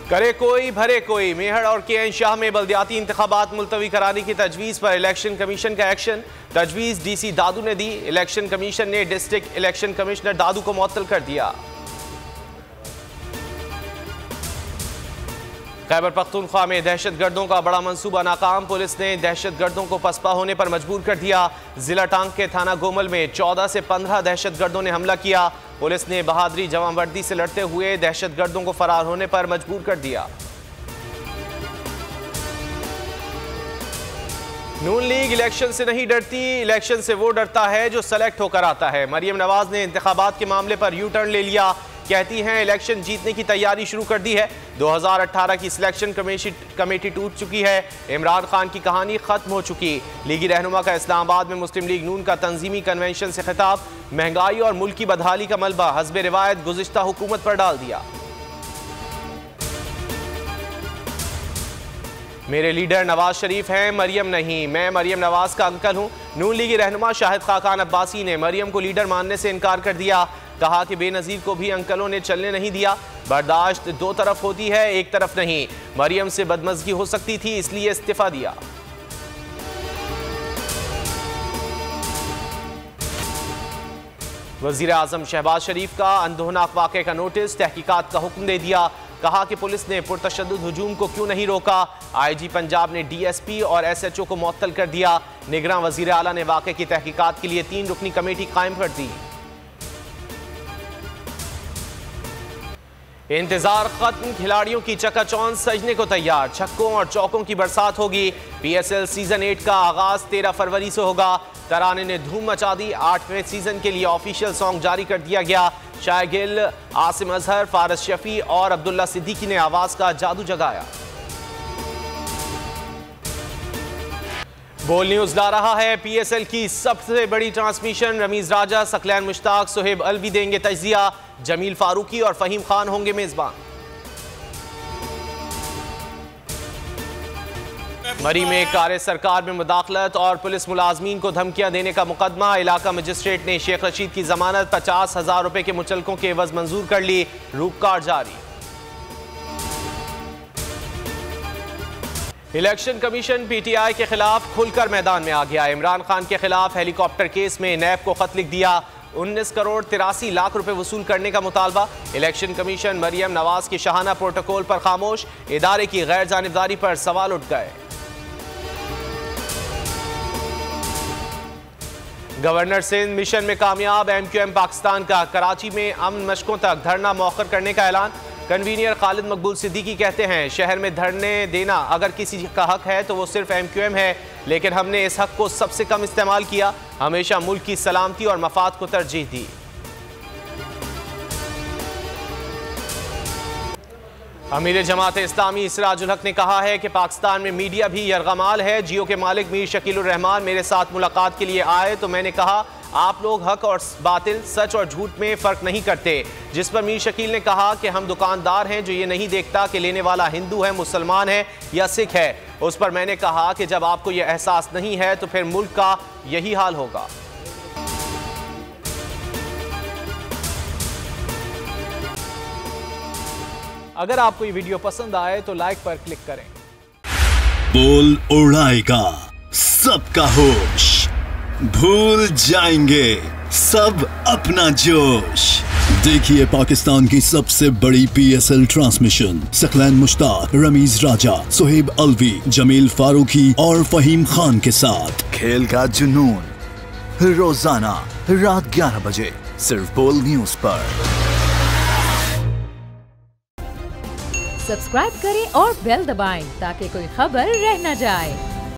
करे कोई भरे कोई। मेहर और के शाह में बल्दियाती इंतखाबात मुलतवी कराने की तजवीज़ पर इलेक्शन कमीशन का एक्शन। तजवीज़ DC दादू ने दी। इलेक्शन कमीशन ने डिस्ट्रिक्ट इलेक्शन कमिश्नर दादू को मुअत्तल कर दिया। खैबर पख्तूनख्वा में दहशतगर्दों का बड़ा मंसूबा नाकाम। पुलिस ने दहशतगर्दों को पसपा होने पर मजबूर कर दिया। जिला टांग के थाना गोमल में 14 से 15 दहशतगर्दों ने हमला किया। पुलिस ने बहादुरी जवां वर्दी से लड़ते हुए दहशतगर्दों को फरार होने पर मजबूर कर दिया। नून लीग इलेक्शन से नहीं डरती, इलेक्शन से वो डरता है जो सेलेक्ट होकर आता है। मरियम नवाज ने इंतखाबात के मामले पर यू टर्न ले लिया। कहती हैं इलेक्शन जीतने की तैयारी शुरू कर दी है। 2018 की सिलेक्शन कमेटी टूट चुकी है। इमरान खान की कहानी खत्म हो चुकी। लीगी रहनुमा का इस्लामाबाद में मुस्लिम लीग नून का तंजीमी कन्वेंशन से खिताब। महंगाई और मुल्क की बदहाली का मलबा हस्बे रिवायत गुज़िश्ता हुकूमत पर डाल दिया। मेरे लीडर नवाज शरीफ हैं, मरियम नहीं। मैं मरियम नवाज का अंकल हूं। नून लीगी रहनुमा शाहिद खाकान अब्बासी ने मरियम को लीडर मानने से इनकार कर दिया। कहा कि बेनज़ीर को भी अंकलों ने चलने नहीं दिया। बर्दाश्त दो तरफ होती है, एक तरफ नहीं। मरियम से बदमज़गी हो सकती थी, इसलिए इस्तीफा दिया। वज़ीर आज़म शहबाज शरीफ का अंदोहनाक वाक़े का नोटिस। तहकीकात का हुक्म दे दिया। कहा कि पुलिस ने पुरतशद्दुद हुजूम को क्यों नहीं रोका। IG पंजाब ने DSP और SHO को मुअत्तल कर दिया। निगरान वज़ीर आला ने वाक़े की तहकीकात के लिए 3 रुकनी कमेटी कायम कर दी। इंतजार खत्म, खिलाड़ियों की चकाचौंध सजने को तैयार। छक्कों और चौकों की बरसात होगी। PSL सीजन 8 का आगाज 13 फरवरी से होगा। तराने ने धूम मचा दी। 8वें सीजन के लिए ऑफिशियल सॉन्ग जारी कर दिया गया। शायगिल, आसिम अजहर, फारस शफी और अब्दुल्ला सिद्दीकी ने आवाज का जादू जगाया। बोल न्यूज ला रहा है PSL की सबसे बड़ी ट्रांसमिशन। रमीज राजा, सकलैन मुश्ताक, सोहेब अलवी देंगे तजिया। जमील फारूकी और फहीम खान होंगे मेजबान। मरी में कार्य सरकार में मुदाखलत और पुलिस मुलाजमीन को धमकियां देने का मुकदमा। इलाका मजिस्ट्रेट ने शेख रशीद की जमानत 50,000 रुपए के मुचलकों के एवज मंजूर कर ली। रूपकार जारी। इलेक्शन कमीशन PTI के खिलाफ खुलकर मैदान में आ गया। इमरान खान के खिलाफ हेलीकॉप्टर केस में नैब को खत लिख दिया। 19 करोड़ 83 लाख रुपए वसूल करने का मुतालबा। इलेक्शन कमीशन मरियम नवाज के शाहाना प्रोटोकॉल पर खामोश। इदारे की गैर जानिबदारी पर सवाल उठ गए। गवर्नर सिंध मिशन में कामयाब। MQM पाकिस्तान का कराची में अमन मशकों तक धरना मौखर करने का ऐलान। कन्वीनियर खालिद मकबूल सिद्दीकी कहते हैं शहर में धरने देना अगर किसी का हक है तो वो सिर्फ MQM है, लेकिन हमने इस हक को सबसे कम इस्तेमाल किया। हमेशा मुल्क की सलामती और मफाद को तरजीह दी। अमीर जमात इस्लामी इसराजुल हक ने कहा है कि पाकिस्तान में मीडिया भी यरगमाल है। जियो के मालिक मीर शकीलुर रहमान मेरे साथ मुलाकात के लिए आए तो मैंने कहा आप लोग हक और बातिल, सच और झूठ में फ़र्क नहीं करते। जिस पर मीर शकील ने कहा कि हम दुकानदार हैं जो ये नहीं देखता कि लेने वाला हिंदू है, मुसलमान है या सिख है। उस पर मैंने कहा कि जब आपको ये एहसास नहीं है तो फिर मुल्क का यही हाल होगा। अगर आपको ये वीडियो पसंद आए तो लाइक पर क्लिक करें। बोल उड़ाएगा सबका होश, भूल जाएंगे सब अपना जोश। देखिए पाकिस्तान की सबसे बड़ी PSL ट्रांसमिशन। सकलैन मुश्ताक, रमीज राजा, सोहेब अलवी, जमील फारूकी और फहीम खान के साथ खेल का जुनून रोजाना रात 11 बजे सिर्फ बोल न्यूज पर। सब्सक्राइब करें और बेल दबाएं ताकि कोई खबर रह न जाए।